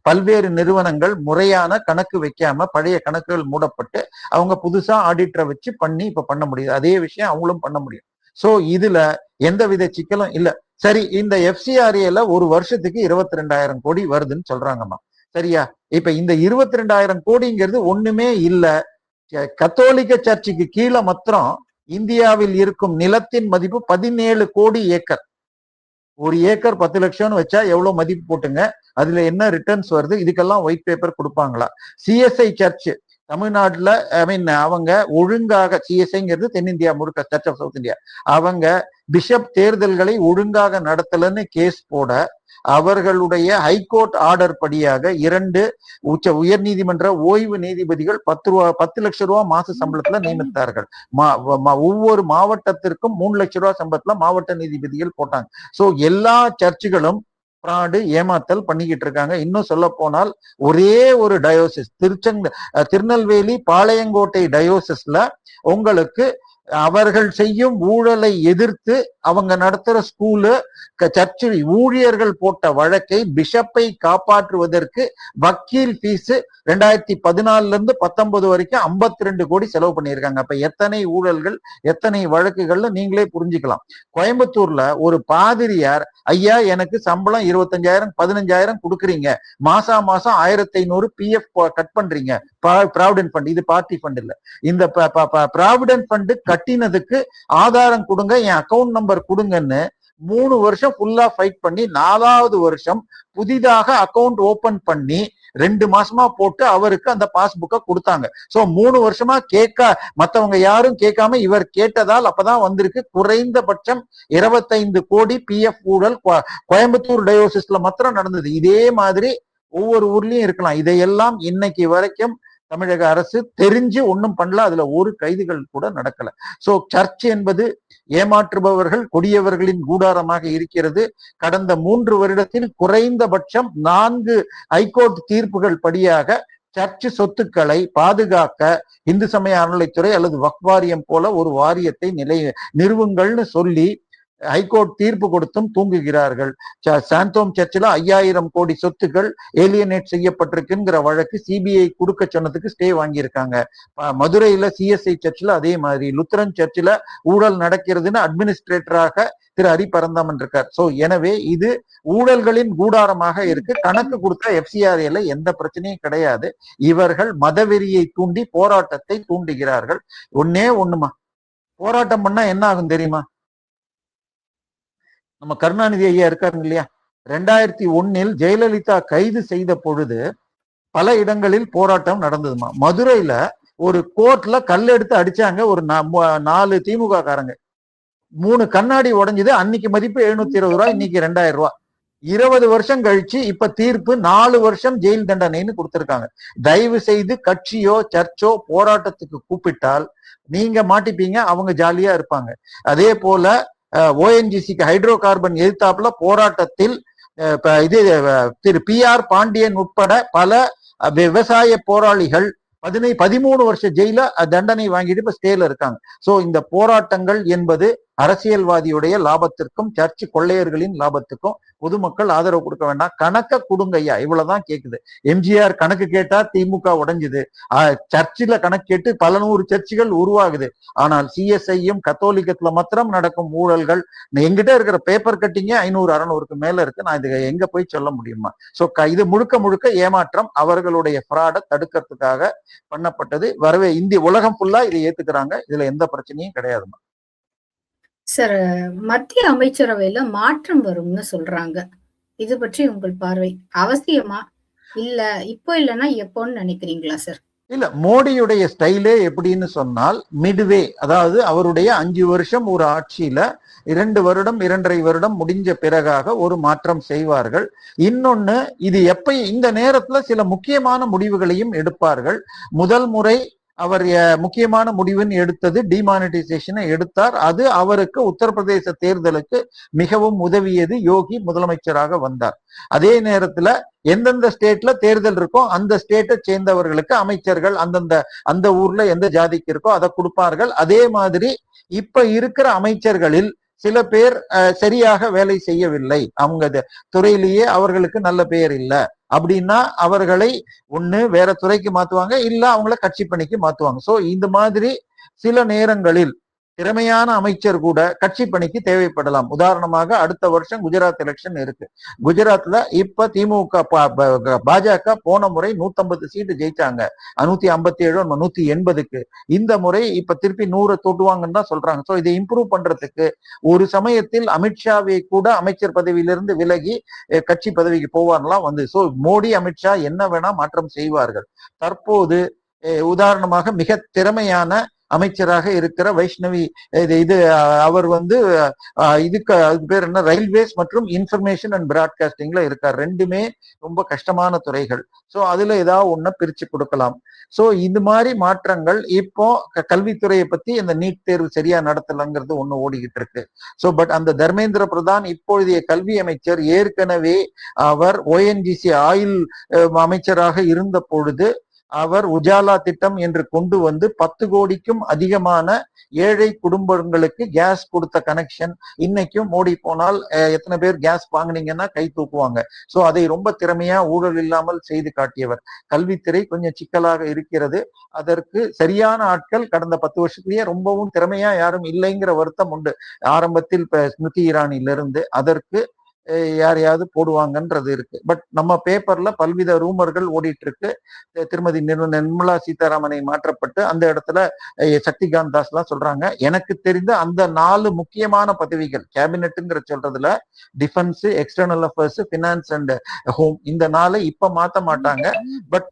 பல்வேறு நிறுவனங்கள் முறையான கணக்கு வைக்காம பழைய கணக்குகள் மூடப்பட்டு அவங்க புதுசா ஆடிட்டரை வச்சு பண்ணி இப்ப பண்ண முடியுது. அதே விஷயம் அவங்களும் பண்ண முடியும். சோ இதுல எந்தவித சிக்கலும் இல்ல. சரி, இந்த FCRAல ஒரு வருஷத்துக்கு 22,000 கோடி வருதுன்னு சொல்றாங்கம்மா. சரியா? இப்ப இந்த 22,000 கோடிங்கிறது ஒண்ணுமே இல்ல. கத்தோலிக்க சர்ச்சுக்கு கீழே மாத்திரம் இந்தியாவில் இருக்கும் நிலத்தின் மதிப்பு 17 கோடி ஏக்கர். ஒரு ஏக்கர் 10 லட்சம்னு வச்சா எவ்வளவு மதிப்பு போட்டுங்க. அதுல என்ன ரிட்டர்ன்ஸ் வருது, இதுக்கெல்லாம் ஒயிட் பேப்பர் கொடுப்பாங்களா? CSI சர்ச் தமிழ்நாட்டுல அவங்க ஒழுங்காக சிஎஸ்ஐங்கிறது தென்னிந்தியா முழுக்க, சர்ச் ஆஃப் சவுத் இந்தியா, அவங்க பிஷப் தேர்தல்களை ஒழுங்காக நடத்தலன்னு கேஸ் போட அவர்களுடைய ஹைகோர்ட் ஆர்டர் படியாக 2 உயர் நீதிமன்ற ஓய்வு நீதிபதிகள் 10 லட்சம் ரூபாய் மாச சம்பளத்துல நியமித்தார்கள். ஒவ்வொரு மாவட்டத்திற்கும் 3 லட்சம் ரூபாய் சம்பளத்துல மாவட்ட நீதிபதிகள் போட்டாங்க. சோ எல்லா சர்ச்சுகளும் ஃப்ராடு, ஏமாத்தல் பண்ணிக்கிட்டு இருக்காங்க. இன்னும் சொல்ல போனால் ஒரே ஒரு டயோசிஸ், திருநெல்வேலி பாளையங்கோட்டை டயோசிஸ்ல உங்களுக்கு அவர்கள் செய்யும் ஊழலை எதிர்த்து அவங்க நடத்துற ஸ்கூலு சர்ச்சு ஊழியர்கள் போட்ட வழக்கை பிஷப்பை காப்பாற்றுவதற்கு வக்கீல் ஃபீஸ் 2014 இருந்து 19 வரைக்கும் 52 கோடி செலவு பண்ணியிருக்காங்க. அப்ப எத்தனை ஊழல்கள், எத்தனை வழக்குகள்னு நீங்களே புரிஞ்சுக்கலாம். கோயம்புத்தூர்ல ஒரு பாதிரியார், ஐயா எனக்கு சம்பளம் 25,000 15,000 கொடுக்குறீங்க, மாசம் 1500 பிஎஃப் கட் பண்றீங்க, ப்ராவிடன்ட் ஃபண்ட், இது பார்ட்டி ஃபண்ட் இல்ல, இந்த ப்ராவிடன்ட் ஃபண்ட் கட்டினதுக்கு ஆதாரம் கொடுங்க, என் அக்கௌண்ட் நம்பர் கொடுங்கன்னு 3 வருஷம் ஃபுல்லா ஃபைட் பண்ணி 4வது வருஷம் புதிதாக அக்கௌண்ட் ஓபன் பண்ணி 2 மாசமா போட்டு அவருக்கு அந்த பாஸ்புக்கை கொடுத்தாங்க. சோ 3 வருஷமா மத்தவங்க யாரும் கேட்காம இவர் கேட்டதால் அப்பதான் வந்திருக்கு. குறைந்தபட்சம் 25 கோடி பிஎஃப் ஊழல் கோயம்புத்தூர் டயோசிஸ்ல மாத்திரம் நடந்தது. இதே மாதிரி ஒவ்வொரு ஊர்லயும் இருக்கலாம். இதையெல்லாம் இன்னைக்கு வரைக்கும் தமிழக அரசு தெரிஞ்சு ஒன்னும் பண்ணல. அதுல ஒரு கைதுகள் கூட நடக்கல. சோ சர்ச் என்பது ஏமாற்றுபவர்கள், கொடியவர்களின் கூடாரமாக இருக்கிறது. கடந்த 3 வருடத்தில் குறைந்தபட்சம் 4 ஹைகோர்ட் தீர்ப்புகள் படியாக சர்ச் சொத்துக்களை பாதுகாக்க இந்து சமய அறநிலைத்துறை அல்லது வக்ஃப் வாரியம் போல ஒரு வாரியத்தை நிறுவுங்கள்னு சொல்லி ஹைகோர்ட் தீர்ப்பு கொடுத்தும் தூங்குகிறார்கள். சாந்தோம் சர்ச்சில் 5000 கோடி சொத்துக்கள் ஏலியனேட் செய்யப்பட்டிருக்குங்கிற வழக்கு சிபிஐ கொடுக்க சொன்னதுக்கு ஸ்டே வாங்கியிருக்காங்க. மதுரையில சிஎஸ்ஐ சர்ச்சில் அதே மாதிரி, லுத்தரன் சர்ச்சில் ஊழல் நடக்கிறதுன்னு அட்மினிஸ்ட்ரேட்டராக திரு ஹரி பரந்தாமன் இருக்கார். சோ எனவே இது ஊழல்களின் கூடாரமாக இருக்கு. கணக்கு கொடுத்தா எஃப்சிஆர்ஏல எந்த பிரச்சனையும் கிடையாது. இவர்கள் மதவெறியை தூண்டி போராட்டத்தை தூண்டுகிறார்கள். ஒண்ணுமா, போராட்டம் பண்ணா என்ன ஆகும் தெரியுமா? நம்ம கருணாநிதி ஐயா இருக்காருங்க இல்லையா, 2001 ஜெயலலிதா கைது செய்த பொழுது பல இடங்களில் போராட்டம் நடந்ததுமா. மதுரையில ஒரு கோர்ட்ல கல் எடுத்து அடிச்சாங்க ஒரு 4 திமுக காரங்க, 3 கண்ணாடி உடைஞ்சது. அன்னைக்கு மதிப்பு 720 ரூபாய், இன்னைக்கு 2000 ரூபாய். 20 வருஷம் கழிச்சு இப்ப தீர்ப்பு 4 வருஷம் ஜெயில் தண்டனைன்னு கொடுத்திருக்காங்க. தயவு செய்து கட்சியோ சர்ச்சோ போராட்டத்துக்கு கூப்பிட்டால் நீங்க மாட்டிப்பீங்க, அவங்க ஜாலியா இருப்பாங்க. அதே போல ஓஎன்ஜிசிக்கு ஹைட்ரோ கார்பன் எதிர்த்தாப்புல போராட்டத்தில் திரு PR பாண்டியன் உட்பட பல விவசாய போராளிகள் 13 வருஷ ஜெயில தண்டனை வாங்கிட்டு இப்ப ஸ்டேல இருக்காங்க. சோ இந்த போராட்டங்கள் என்பது அரசியல்வாதியுடைய லாபத்திற்கும் சர்ச் கொள்ளையர்களின் லாபத்துக்கும் பொதுமக்கள் ஆதரவு கொடுக்க வேண்டாம். கணக்க கொடுங்க ஐயா, இவ்வளவுதான் கேக்குது. எம்ஜிஆர் கணக்கு கேட்டா திமுக உடைஞ்சுது, சர்ச்சில் கணக்கு கேட்டு பல 100 சர்ச்சுகள் உருவாகுது. ஆனால் சிஎஸ்ஐயும் கத்தோலிக்கத்துல மாத்திரம் நடக்கும் ஊழல்கள் எங்கிட்ட இருக்கிற பேப்பர் கட்டிங்க 500-600க்கு மேல இருக்கு. நான் இது எங்க போய் சொல்ல முடியுமா? சோ இது முழுக்க ஏமாற்றம், அவர்களுடைய ஃப்ராடை தடுக்கிறதுக்காக பண்ணப்பட்டது. இந்திய உலகம் ஃபுல்லா இதை ஏத்துக்கிறாங்க. இதுல எந்த பிரச்சனையும் கிடையாதுமா. சார், மத்திய அமைச்சரவையில மாற்றம் வரும்னு சொல்றாங்க. இது பற்றி உங்கள் பார்வை அவசியமா? இல்ல இப்போ இல்லைன்னா எப்போன்னு நினைக்கிறீங்களா சார்? இல்ல, மோடியுடைய ஸ்டைலே எப்படின்னு சொன்னால் மிட்வே, அதாவது அவருடைய 5 வருஷம் ஒரு ஆட்சியில 2 வருடம் 2.5 வருடம் முடிஞ்ச பிறகாக ஒரு மாற்றம் செய்வார்கள். இன்னொன்னு, இது இந்த நேரத்துல சில முக்கியமான முடிவுகளையும் எடுப்பார்கள். முதல் முறை அவர் முக்கியமான முடிவுன்னு எடுத்தது டிமானிட்டைசேஷனை எடுத்தார். அது அவருக்கு உத்தரப்பிரதேச தேர்தலுக்கு மிகவும் உதவியது. யோகி முதலமைச்சராக வந்தார். அதே நேரத்துல எந்தெந்த ஸ்டேட்ல தேர்தல் இருக்கோ அந்த ஸ்டேட்டை சேர்ந்தவர்களுக்கு அமைச்சர்கள் அந்த ஊர்ல எந்த ஜாதிக்கு இருக்கோ அதை கொடுப்பார்கள். அதே மாதிரி இப்ப இருக்கிற அமைச்சர்களில் சில பேர் சரியாக வேலை செய்யவில்லை, அவங்க துறையிலேயே அவர்களுக்கு நல்ல பெயர் இல்லை அப்படின்னா அவர்களை ஒண்ணு வேற துறைக்கு மாத்துவாங்க, இல்ல அவங்கள கட்சி பணிக்கு மாத்துவாங்க. சோ இந்த மாதிரி சில நேரங்களில் திறமையான அமைச்சர் கூட கட்சி பணிக்கு தேவைப்படலாம். உதாரணமாக அடுத்த வருஷம் குஜராத் எலெக்ஷன் இருக்கு. குஜராத்ல இப்ப திமுக பாஜக போன முறை 150 சீட்டு ஜெயிச்சாங்க, 157 180க்கு. இந்த முறை இப்ப திருப்பி 100 தொட்டுவாங்கன்னு தான் சொல்றாங்க. சோ இதை இம்ப்ரூவ் பண்றதுக்கு ஒரு சமயத்தில் அமித்ஷாவை கூட அமைச்சர் பதவியிலிருந்து விலகி கட்சி பதவிக்கு போவார்லாம் வந்து. சோ மோடி அமித்ஷா என்ன வேணா மாற்றம் செய்வார்கள். தற்போது உதாரணமாக மிக திறமையான அமைச்சராக இருக்கிற வைஷ்ணவி இது அவர் இதுக்கு அதுக்கு பேர் என்ன, ரயில்வேஸ் மற்றும் இன்ஃபர்மேஷன் அண்ட் பிராட்காஸ்டிங்ல இருக்கார். ரெண்டுமே ரொம்ப கஷ்டமான துறைகள். சோ அதுல ஏதாவது ஒண்ணு பிரிச்சு கொடுக்கலாம். சோ இது மாதிரி மாற்றங்கள் இப்போ கல்வித்துறையை பத்தி இந்த நீட் தேர்வு சரியா நடத்தலங்கிறது ஒண்ணு ஓடிக்கிட்டு இருக்கு. சோ பட் அந்த தர்மேந்திர பிரதான் இப்பொழுதைய கல்வி அமைச்சர் ஏற்கனவே அவர் ஓஎன்ஜிசி ஆயில் அமைச்சராக இருந்த பொழுது அவர் உஜாலா திட்டம் என்று கொண்டு வந்து 10 கோடிக்கும் அதிகமான ஏழை குடும்பங்களுக்கு கேஸ் கொடுத்த கனெக்ஷன் இன்னைக்கும் மோடி போனால் எத்தனை பேர் கேஸ் வாங்கினீங்கன்னா கை தூக்குவாங்க. சோ அதை ரொம்ப திறமையா ஊழல் இல்லாமல் செய்து காட்டியவர். கல்வித்துறை கொஞ்சம் சிக்கலாக இருக்கிறது. அதற்கு சரியான ஆட்கள் கடந்த 10 வருஷத்துலயே ரொம்பவும் திறமையா யாரும் இல்லைங்கிற வருத்தம் உண்டு. ஆரம்பத்தில் ஸ்மிருதி இரானிலிருந்து அதற்கு யாரையாவது போடுவாங்கன்றது இருக்கு. பட் நம்ம பேப்பர்ல பல்வித ரூமர்கள் ஓடிட்டு இருக்கு. திருமதி நிர்மலா சீதாராமனை மாற்றப்பட்டு அந்த இடத்துல சக்திகாந்த் தாஸ் எல்லாம் சொல்றாங்க. எனக்கு தெரிந்த அந்த 4 முக்கியமான பதவிகள் கேபினெட்டுங்கிற சொல்றதுல defence, external affairs, finance and home, இந்த 4 இப்ப மாத்த மாட்டாங்க. பட்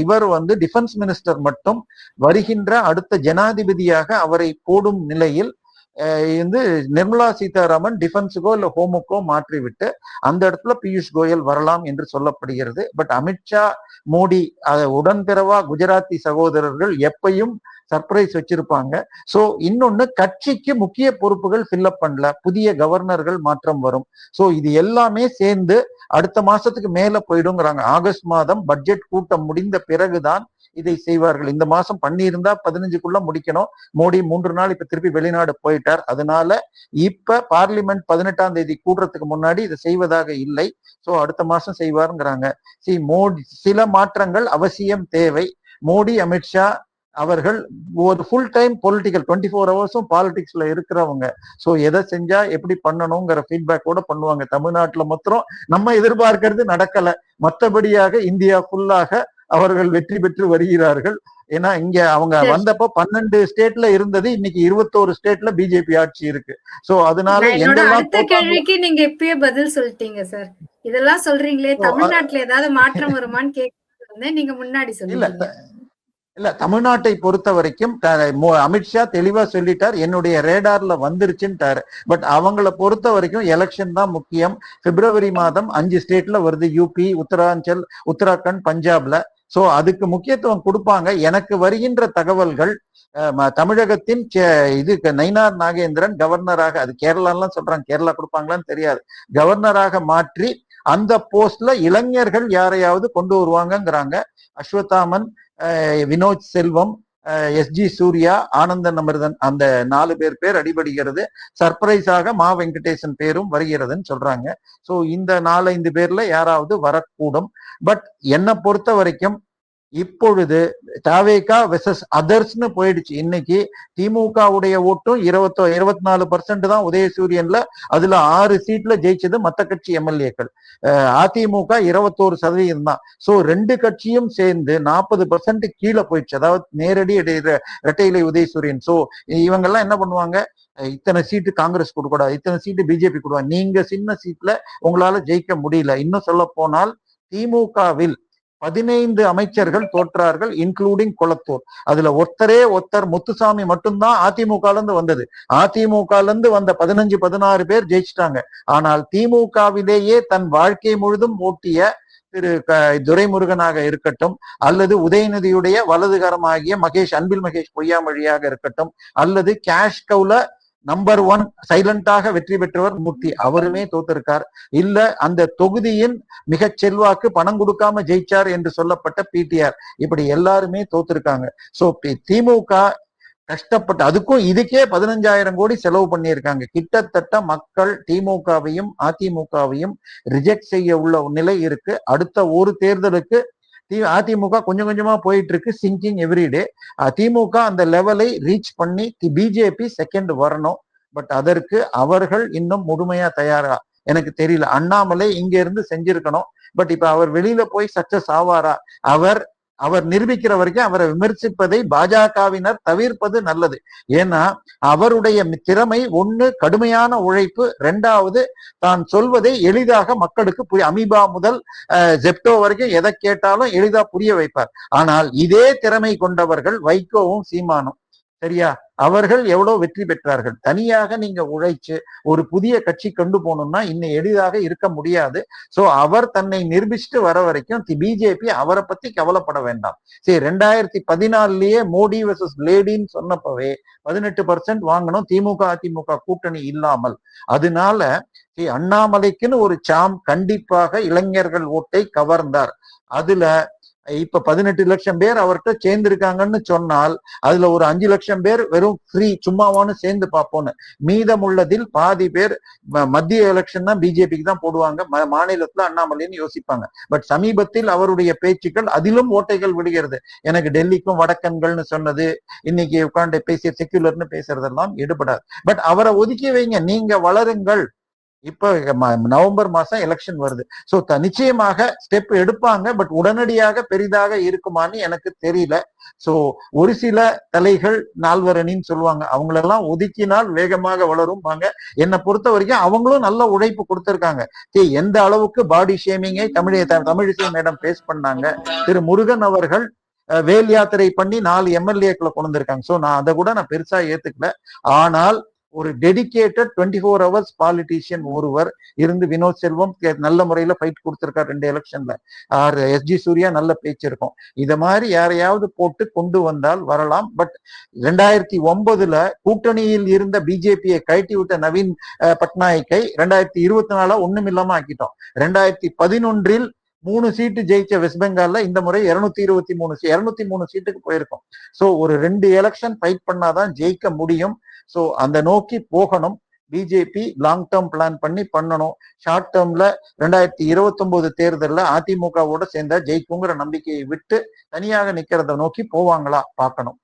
இவர் டிஃபென்ஸ் மினிஸ்டர் மட்டும் வருகின்ற அடுத்த ஜனாதிபதியாக அவரை போடும் நிலையில் நிர்மலா சீதாராமன் டிஃபென்ஸுக்கோ இல்ல ஹோமுக்கோ மாற்றிவிட்டு அந்த இடத்துல பியூஷ் கோயல் வரலாம் என்று சொல்லப்படுகிறது. பட் அமித்ஷா, மோடி உடன்பிறவா குஜராத்தி சகோதரர்கள் எப்பையும் சர்ப்ரைஸ் வச்சிருப்பாங்க. சோ இன்னொன்னு, கட்சிக்கு முக்கிய பொறுப்புகள் ஃபில்அப் பண்ணல, புதிய கவர்னர்கள் மாற்றம் வரும். சோ இது எல்லாமே சேர்ந்து அடுத்த மாசத்துக்கு மேல போயிடுங்கிறாங்க. ஆகஸ்ட் மாதம் பட்ஜெட் கூட்டம் முடிந்த பிறகுதான் இதை செய்வார்கள். இந்த மாசம் பண்ணியிருந்தா 15க்குள்ள முடிக்கணும். மோடி 3 நாள் இப்ப திருப்பி வெளிநாடு போயிட்டார். அதனால இப்ப பார்லிமெண்ட் 18ஆம் தேதி கூடுறதுக்கு முன்னாடி இதை செய்வதாக இல்லை. சோ அடுத்த மாசம் செய்வாருங்கிறாங்க. மோடி சில மாற்றங்கள் அவசியம் தேவை. மோடி, அமித்ஷா அவர்கள் ஒரு ஃபுல் டைம் பொலிட்டிக்கல் 24 ஹவர்ஸும் பாலிடிக்ஸ்ல இருக்கிறவங்க. சோ எதை செஞ்சா எப்படி பண்ணணுங்கிற ஃபீட்பேக்கோட பண்ணுவாங்க. தமிழ்நாட்டுல மாத்திரம் நம்ம எதிர்பார்க்கிறது நடக்கல. மற்றபடியாக இந்தியா ஃபுல்லாக அவர்கள் வெற்றி பெற்று வருகிறார்கள். ஏன்னா இங்க அவங்க வந்தப்போ 12 ஸ்டேட்ல இருந்தது, இன்னைக்கு 21 ஸ்டேட்ல பிஜேபி ஆட்சி இருக்கு. சோ அதனால அடுத்த கேள்விக்கு நீங்க இப்பயே பதில் சொல்லிட்டீங்க சார். இதெல்லாம் சொல்றீங்களே, தமிழ்நாட்டுல ஏதாவது மாற்றம் வருமான்னு கேட்க நீங்க முன்னாடி சொல்லுங்க. இல்ல, தமிழ்நாட்டை பொறுத்த வரைக்கும் அமித்ஷா தெளிவா சொல்லிட்டார், என்னுடைய ரேடார்ல வந்துருச்சுட்டாரு. பட் அவங்கள பொறுத்த வரைக்கும் எலெக்ஷன் தான் முக்கியம். பிப்ரவரி மாதம் 5 ஸ்டேட்ல வருது, யூபி, உத்தராஞ்சல், உத்தராகண்ட், பஞ்சாப்ல. சோ அதுக்கு முக்கியத்துவம் கொடுப்பாங்க. எனக்கு வருகின்ற தகவல்கள் தமிழகத்தின் நயினார் நாகேந்திரன் கவர்னராக, அது கேரளாலாம் சொல்றாங்க, கேரளா கொடுப்பாங்களான்னு தெரியாது, கவர்னராக மாற்றி அந்த போஸ்ட்ல இளைஞர்கள் யாரையாவது கொண்டு வருவாங்கங்கிறாங்க. அஸ்வத்தாமன், வினோத் செல்வம், எஸ்ஜி சூர்யா, ஆனந்தன் அமிர்தன், அந்த 4 பேர் அடிபடுகிறது. சர்ப்ரைஸாக மா வெங்கடேசன் பேரும் வருகிறதுன்னு சொல்றாங்க. சோ இந்த 4-5 பேர்ல யாராவது வரக்கூடும். பட் என்னை பொறுத்த வரைக்கும் இப்பொழுது தாவேகா வெர்சஸ் அதர்ஸ்னு போயிடுச்சு. இன்னைக்கு திமுகவுடைய ஓட்டும் 24% தான் உதயசூரியன்ல, அதுல 6 சீட்ல ஜெயிச்சது மத்த கட்சி எம்எல்ஏக்கள். அதிமுக 21% தான். சோ 2 கட்சியும் சேர்ந்து 40% கீழே போயிடுச்சு. அதாவது நேரடி இரட்டை இலை உதயசூரியன். சோ இவங்கெல்லாம் என்ன பண்ணுவாங்க, இத்தனை சீட்டு காங்கிரஸ் கொடுக்கூடாது, இத்தனை சீட்டு பிஜேபி கொடுவாங்க, நீங்க சின்ன சீட்ல உங்களால ஜெயிக்க முடியல. இன்னும் சொல்ல போனால் திமுகவில் 15 அமைச்சர்கள் தோற்றார்கள், இன்க்ளூடிங் கொளத்தூர். அதுல ஒருத்தர் முத்துசாமி மட்டும்தான் அதிமுக இருந்து வந்தது. அதிமுக இருந்து வந்த 15-16 பேர் ஜெயிச்சிட்டாங்க. ஆனால் திமுகவிலேயே தன் வாழ்க்கை முழுதும் ஓட்டிய திரு துரைமுருகனாக இருக்கட்டும், அல்லது உதயநிதியுடைய வலதுகரமாகிய அன்பில் மகேஷ் பொய்யாமொழியாக இருக்கட்டும், அல்லது கேஷ் கவுல நம்பர் 1 சைலண்டாக வெற்றி பெற்றவர் மூர்த்தி, அவருமே தோத்திருக்கார். இல்ல அந்த தொகுதியின் மிக செல்வாக்கு பணம் கொடுக்காம ஜெயிச்சார் என்று சொல்லப்பட்ட பிடிஆர், இப்படி எல்லாருமே தோத்திருக்காங்க. சோ திமுக கஷ்டப்பட்டு அதுக்கும் இதுக்கே 15,000 கோடி செலவு பண்ணியிருக்காங்க. கிட்டத்தட்ட மக்கள் திமுகவையும் அதிமுகவையும் ரிஜெக்ட் செய்ய உள்ள நிலை இருக்கு. அடுத்த ஒரு தேர்தலுக்கு அதிமுக கொஞ்சம் கொஞ்சமா போயிட்டு இருக்கு, சிங்கிங் எவ்ரிடே. திமுக அந்த லெவலை ரீச் பண்ணி பிஜேபி செகண்ட் வரணும். பட் அதற்கு அவர்கள் இன்னும் முழுமையா தயாரா எனக்கு தெரியல. அண்ணாமலை இங்க இருந்து செஞ்சிருக்கணும். பட் இப்ப அவர் வெளியில போய் சக்சஸ் ஆவாரா? அவர் அவர் நிரூபிக்கிற வரைக்கும் அவரை விமர்சிப்பதை பாஜகவினர் தவிர்ப்பது நல்லது. ஏன்னா அவருடைய திறமை ஒண்ணு கடுமையான உழைப்பு, ரெண்டாவது தான் சொல்வதை எளிதாக மக்களுக்கு அமீபா முதல் ஜெப்டோ வரைக்கும் எதை கேட்டாலும் எளிதா புரிய வைப்பார். ஆனால் இதே திறமை கொண்டவர்கள் வைகோவும் சீமானும், சரியா, அவர்கள் எவ்வளவு வெற்றி பெற்றார்கள். தனியாக நீங்க உழைச்சு ஒரு புதிய கட்சி கொண்டு போகணும்னா இன்னும் எளிதாக இருக்க முடியாது. சோ அவர் தன்னை நிரூபிச்சுட்டு வர வரைக்கும் பிஜேபி அவரை பத்தி கவலைப்பட வேண்டாம். சரி, 2014லயே மோடி வெர்சஸ் லேடின்னு சொன்னப்பவே 18% வாங்கணும் திமுக அதிமுக கூட்டணி இல்லாமல். அதனால அண்ணாமலைக்குன்னு ஒரு சாம் கண்டிப்பாக இளைஞர்கள் ஓட்டை கவர்ந்தார். அதுல இப்ப 18 லட்சம் பேர் அவர்கிட்ட சேர்ந்திருக்காங்கன்னு சொன்னால் அதுல ஒரு 5 லட்சம் பேர் வெறும் ஃப்ரீ சும்மாவானு சேர்ந்து பார்ப்போன்னு, மீதமுள்ளதில் பாதி பேர் மத்திய எலெக்ஷன் தான் பிஜேபிக்கு தான் போடுவாங்க, மாநிலத்துல அண்ணாமலைன்னு யோசிப்பாங்க. பட் சமீபத்தில் அவருடைய பேச்சுக்கள் அதிலும் ஓட்டைகள் விடுகிறது. எனக்கு டெல்லிக்கும் வடக்கன்கள்னு சொன்னது, இன்னைக்கு உட்காந்து பேசிய செக்யூலர்னு பேசுறதெல்லாம் எடுபடாது. பட் அவரை ஒதுக்கி வைங்க, நீங்க வளருங்கள். இப்ப நவம்பர் மாசம் எலெக்ஷன் வருது. சோ நிச்சயமாக ஸ்டெப் எடுப்பாங்க. பட் உடனடியாக பெரிதாக இருக்குமான்னு எனக்கு தெரியல. சோ ஒரு சில தலைகள் நால்வரணின்னு சொல்லுவாங்க, அவங்களெல்லாம் ஒதுக்கினால் வேகமாக வளரும். என்னை பொறுத்த வரைக்கும் அவங்களும் நல்ல உழைப்பு கொடுத்திருக்காங்க. எந்த அளவுக்கு பாடி ஷேமிங்கை தமிழிசை மேடம் பேஸ் பண்ணாங்க. திரு முருகன் அவர்கள் வேல் யாத்திரை பண்ணி 4 எம்எல்ஏக்களை கொண்டு வந்திருக்காங்க. சோ நான் அதை கூட நான் பெருசா ஏத்துக்கல. ஆனால் ஒரு டெடிகேட்டட் 24 hours பாலிட்டிஷியன் ஒருவர் இருந்து, வினோத் செல்வம் நல்ல முறையில ஃபைட் கொடுத்திருக்கார் 2 எலெக்ஷன்ல. எஸ்ஜி சூர்யா நல்ல பேச்சு இருக்கும். இத மாதிரி யாரையாவது போட்டு கொண்டு வந்தால் வரலாம். பட் 2009 கூட்டணியில் இருந்த பிஜேபியை கழட்டி விட்ட நவீன் பட்நாயக்கை 2024 ஒண்ணும் இல்லாம ஆக்கிட்டோம். 2011 3 சீட்டு ஜெயிச்ச வெஸ்ட் பெங்கால்ல இந்த முறை 223 சீட்டுக்கு போயிருக்கும். சோ ஒரு 2 எலெக்ஷன் ஃபைட் பண்ணாதான் ஜெயிக்க முடியும். சோ அந்த நோக்கி போகணும். பிஜேபி லாங் டேர்ம் பிளான் பண்ணணும். ஷார்ட் டேர்ம்ல 2029 தேர்தலில் அதிமுகவோட சேர்ந்தா ஜெயிக்குங்கிற நம்பிக்கையை விட்டு தனியாக நிக்கிறத நோக்கி போவாங்களா பார்க்கணும்.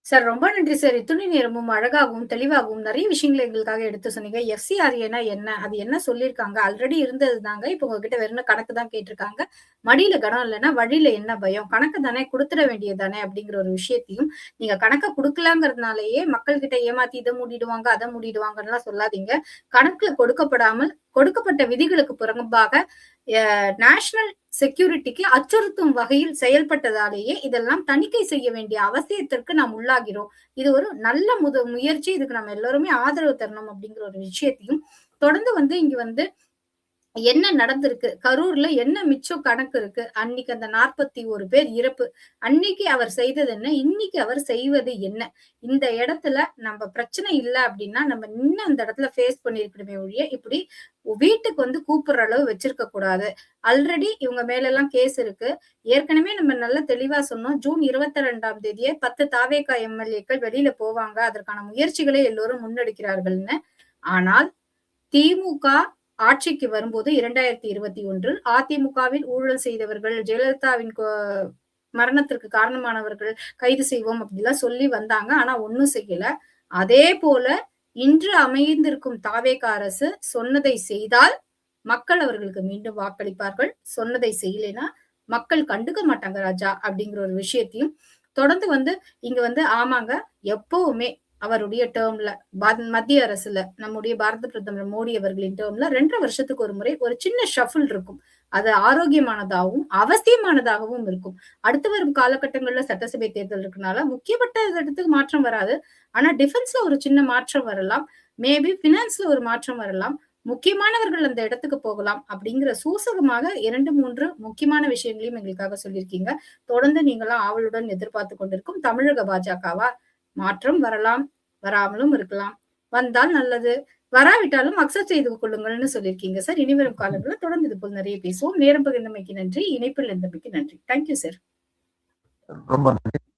சார் ரொம்ப நன்றி சார். இத்துணை நேரமும் அழகாகவும் தெளிவாகவும் நிறைய விஷயங்களை எங்களுக்காக எடுத்து சொன்னீங்க. எஃப்சிஆர்ஏனா என்ன, அது என்ன சொல்லியிருக்காங்க, ஆல்ரெடி இருந்தது தாங்க. இப்ப உங்ககிட்ட வெறும் கணக்கு தான் கேட்டிருக்காங்க. மடியில கனம் இல்லைன்னா வழியில என்ன பயம், கணக்கு தானே கொடுத்துட வேண்டியதானே அப்படிங்கிற ஒரு விஷயத்தையும், நீங்க கணக்கை கொடுக்கலாங்கிறதுனாலயே மக்கள் கிட்ட ஏமாத்தி இதை மூடிடுவாங்க அதை மூடிடுவாங்கன்னு சொல்லாதீங்க. கணக்குல கொடுக்கப்படாமல் கொடுக்கப்பட்ட விதிகளுக்கு புறம்பாக நேஷனல் செக்யூரிட்டிக்கு அச்சுறுத்தும் வகையில் செயல்பட்டதாலேயே இதெல்லாம் தணிக்கை செய்ய வேண்டிய அவசியத்திற்கு நாம் உள்ளாகிறோம். இது ஒரு நல்ல முயற்சி. இதுக்கு நம்ம எல்லாருமே ஆதரவு தரணும் அப்படிங்கிற ஒரு விஷயத்தையும் தொடர்ந்து இங்க என்ன நடந்திருக்கு, கரூர்ல என்ன மிச்சம் கணக்கு இருக்கு, அன்னைக்கு அந்த 41 பேர் இறப்பு, அன்னைக்கு அவர் செய்தது என்ன, இன்னைக்கு அவர் செய்வது என்ன, இந்த இடத்துல நம்ம பிரச்சனை இல்லை அப்படின்னா நம்ம இன்னும் அந்த இடத்துல ஃபேஸ் பண்ணிருக்கணுமே ஒழிய இப்படி வீட்டுக்கு கூப்பிடுற அளவு வச்சிருக்க கூடாது. ஆல்ரெடி இவங்க மேல எல்லாம் கேஸ் இருக்கு. ஏற்கனவே நம்ம நல்லா தெளிவா சொன்னோம். ஜூன் 22ஆம் தேதியே 10 தாவேகா எம்எல்ஏக்கள் வெளியில போவாங்க, அதற்கான முயற்சிகளை எல்லோரும் முன்னெடுக்கிறார்கள்னு. ஆனால் திமுக ஆட்சிக்கு வரும்போது 2021 அதிமுகவில் ஊழல் செய்தவர்கள், ஜெயலலிதாவின் மரணத்திற்கு காரணமானவர்கள் கைது செய்வோம் அப்படிலாம் சொல்லி வந்தாங்க. ஆனா ஒண்ணும் செய்யல. அதே போல இன்று அமைந்திருக்கும் தாவேக அரசு சொன்னதை செய்தால் மக்கள் அவர்களுக்கு மீண்டும் வாக்களிப்பார்கள். சொன்னதை செய்யலைன்னா மக்கள் கண்டுக்க மாட்டாங்க ராஜா அப்படிங்கிற ஒரு விஷயத்தையும் தொடர்ந்து இங்க ஆமாங்க, எப்பவுமே அவருடைய டேர்ம்ல மத்திய அரசுல நம்முடைய பாரத பிரதமர் மோடி அவர்களின் டேர்ம்ல 2.5 வருஷத்துக்கு ஒரு முறை ஒரு சின்ன ஷஃபிள் இருக்கும். அது ஆரோக்கியமானதாகவும் அவசியமானதாகவும் இருக்கும். அடுத்து வரும் காலகட்டங்கள்ல சட்டசபை தேர்தல் இருக்கனால முக்கியப்பட்ட இடத்துக்கு மாற்றம் வராது. ஆனா டிஃபென்ஸ்ல ஒரு சின்ன மாற்றம் வரலாம், மேபி பினான்ஸ்ல ஒரு மாற்றம் வரலாம், முக்கியமானவர்கள் அந்த இடத்துக்கு போகலாம். அப்படிங்கிற சூசகமாக 2-3 முக்கியமான விஷயங்களையும் எங்களுக்காக சொல்லியிருக்கீங்க. தொடர்ந்து நீங்களாம் ஆவலுடன் எதிர்பார்த்து கொண்டிருக்கும் தமிழக பாஜகவா மாற்றம் வரலாம், வராமலும் இருக்கலாம். வந்தால் நல்லது, வராவிட்டாலும் அக்செப்ட் செய்து கொள்ளுங்கள்னு சொல்லியிருக்கீங்க சார். இனிவரும் காலங்களில் தொடர்ந்து இது போல் நிறைய பேசுவோம். நேரம் பகிர்ந்தமைக்கு நன்றி, இணைப்பில் இருந்தமைக்கு நன்றி. Thank you sir. ரொம்ப நன்றி.